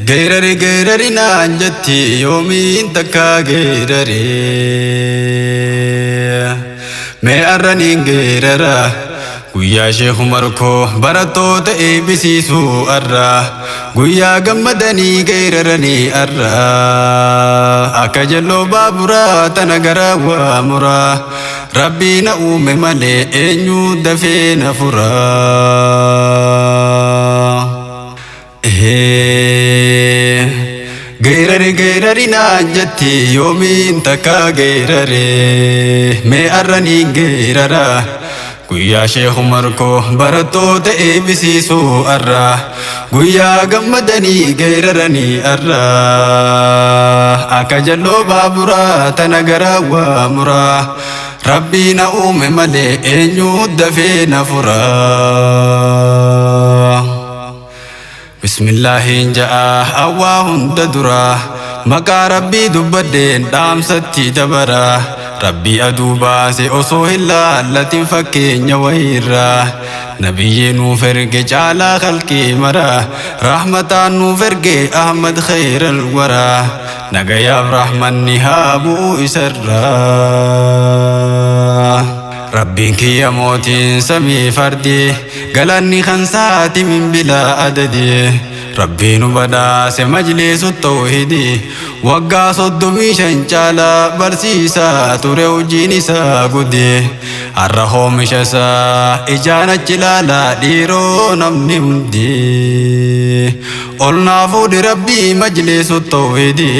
Gairari gairari naan jetti yoomiin takka gairari mee arraniin gairara guyyaa Sheekh Umar koo barattoota eebbisiisuu arra guyyaa gammadanii gairaranii arra akka jalloo baaburaa tana garaa waa muraa Rabbi na uume malee eenyu dafee na furaa gairari naan jetti yoomiin takka gairare mee arraniin gairara guyyaa Sheekh Umar koo barattoota eebbisiisuu arra guyyaa gammadanii gairaranii arra akka jalloo baaburaa tana garaa waa muraa Rabbi na uume malee eenyu dafee na furaa Bismillahin ja'a awwaa hunda dura maqaa Rabbii dubbadheen dhaamsatti dabara Rabbii aduu baase osoo hin laallatin fakkeenya wayirraa Nabiyyee nuuf erge caalaa khalqii mara rahmataan nuuf erge Ahmad khayral waraa nagayaaf rahmanni haa bu'u isarraa Rabbiin kiyya mootiin samii fardi galanni khansaati min bilaa adadi Rabbiin nu badhaase majlisu tawhidi waggaa 35 caalaa barsiisaa ture hojiin isaa guddi har'a oomisha isaa ijaan achi ilaalaa dhiiroo namni hundi ol naa fuudhi Rabbii majlisu tawhidi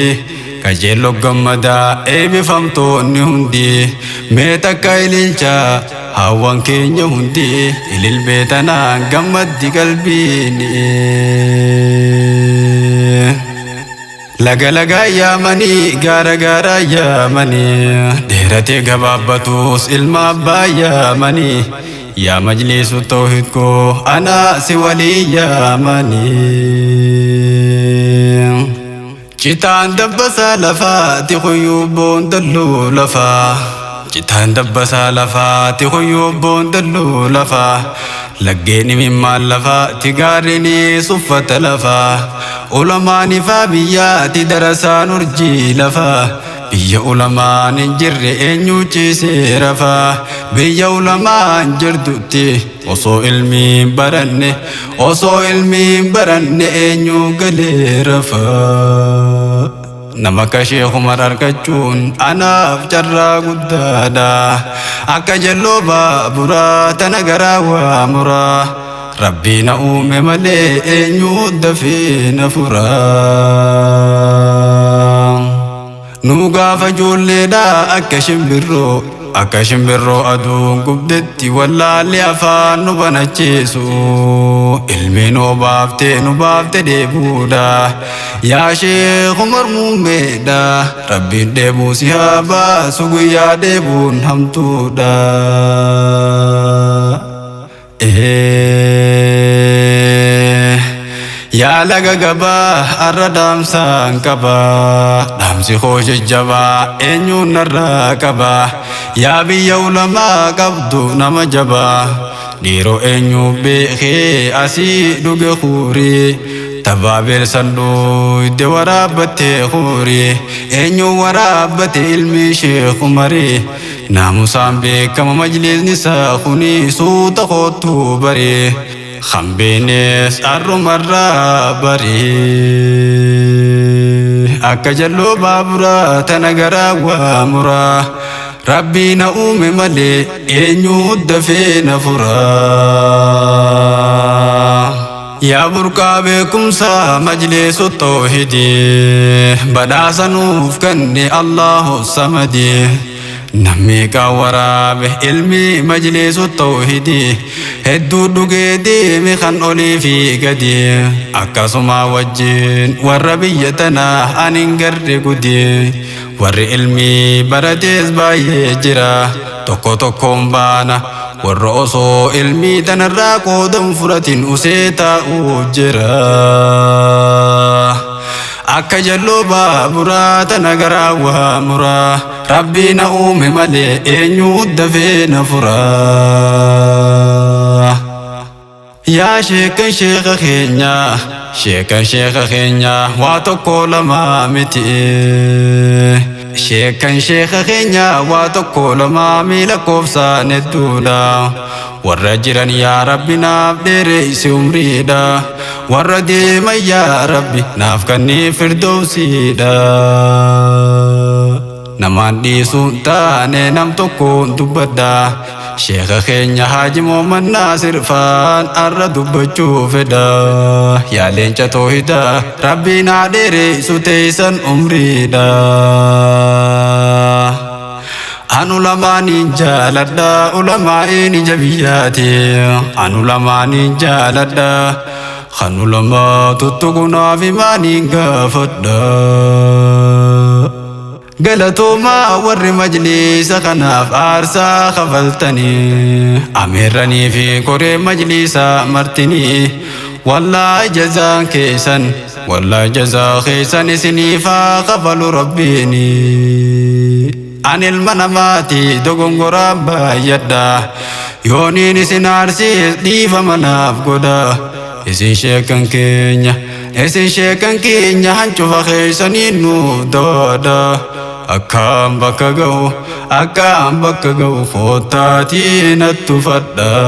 kajeello gammadaa eebbifamtoonni hundi mee takka ililcha hawwan keenya hundi ililbeetanaan gammaddi qalbiin laga lagaa yaamanii gaara gaara yaamanii dheeratee gabaabbatus ilma abbaa yaamanii yaa majlisu tawhid koo anaa si walii yaamanii Citaan dabbasaa lafaati kuyuubboon dalluu lafaa Citaan dabbasaa lafaati kuyuubboon dalluu lafaa Laggeen imimmaan lafaati gaarrenii suffata lafaa Ulamaan ifaa biyyaati darasaan urjii lafaa Biyya ulamaan hin jirre eenyu ciisee rafaa Biyya ulamaan jirtutti osoo ilmiin baranne eenyu galee rafaa Nama akka Sheekh Umar argachuun anaaf carraa guddaadha Akka jalloo baaburaa tana garaa waa muraa Rabbii na uume malee eenyu dafee na furaa Nu gaafa ijoolleedhaa akka shimbirroo aduun gubdetti wallaallee afaan nu banacheessu ilmi nu baafte deebuudha yaa Sheekh Umar muumeedha Rabbiin deebuu si haa baasu guyyaa deebuun hamtuudha Yaa laga gabaa arra dhaamsaan qabaa dhaamsi koo jajjabaa eenyuun narraa qabaa yaa biyya ulamaa qabdu nama jabaa dhiiroo eenyu beekee asii dhuge huurii tabaabeel salluu idde waraabbattee huurii eenyuun waraabbate ilmi Sheekh Umarii naamusaan beekama majlisni isaa kunii suuta kootuu baree Khambeenes arrumarraa barii akka jalloo baaburaa tana garaa waa muraa Rabbii na uume malee eenyu dafee na furaa Yaa burqaa beekumsaa majlisu tawhidii badhaasa nuuf kenne Allahu samadii Namni ka waraabe ilmi majlisu tawhidii hedduu dhugee deeme kan olii fi gadi akkasuma wajjin warra biyya tanaa anin garre gudii warri ilmi baratees baay'ee jira tokko tokkoon baana warra osoo ilmi tanarraa qoodan furatin usee taa'uu jira akka jalloo baaburaa tana garaa waa muraa Rabbii na uume malee eenyu dafee na furaa يا شيخ خينيا شيخ خينيا واتوكو لما متي شيخ خينيا واتوكو لما ميلكوف ساندودا والرجران يا ربي نابدري سمريدا والرديم يا ربي نافكني فردوسي دا نماني سلطان نم تكون دبدا شيخ خينيا حاج محمد ناصر فان أرد بجوفدا يا لينجا توحيدا ربي نادري سوتيسن أمريدا أنو لماني جالدا علماء نجبياتي أنو لماني جالدا خنو لما تتقنا في ماني غافدا قلتوما ور مجلس خناف أرسا خفلتني أميرني في كوري مجلس مرتني والله جزا كيسا والله جزا خيسا سنيفا قبل ربيني عن المنامات دوغنغورا بايدا يوني سنارسي ديف مناف قدا إسي شيكن كينيا هنچو فخيساني نو دودا أكام بكغو فوتاتي نتفدا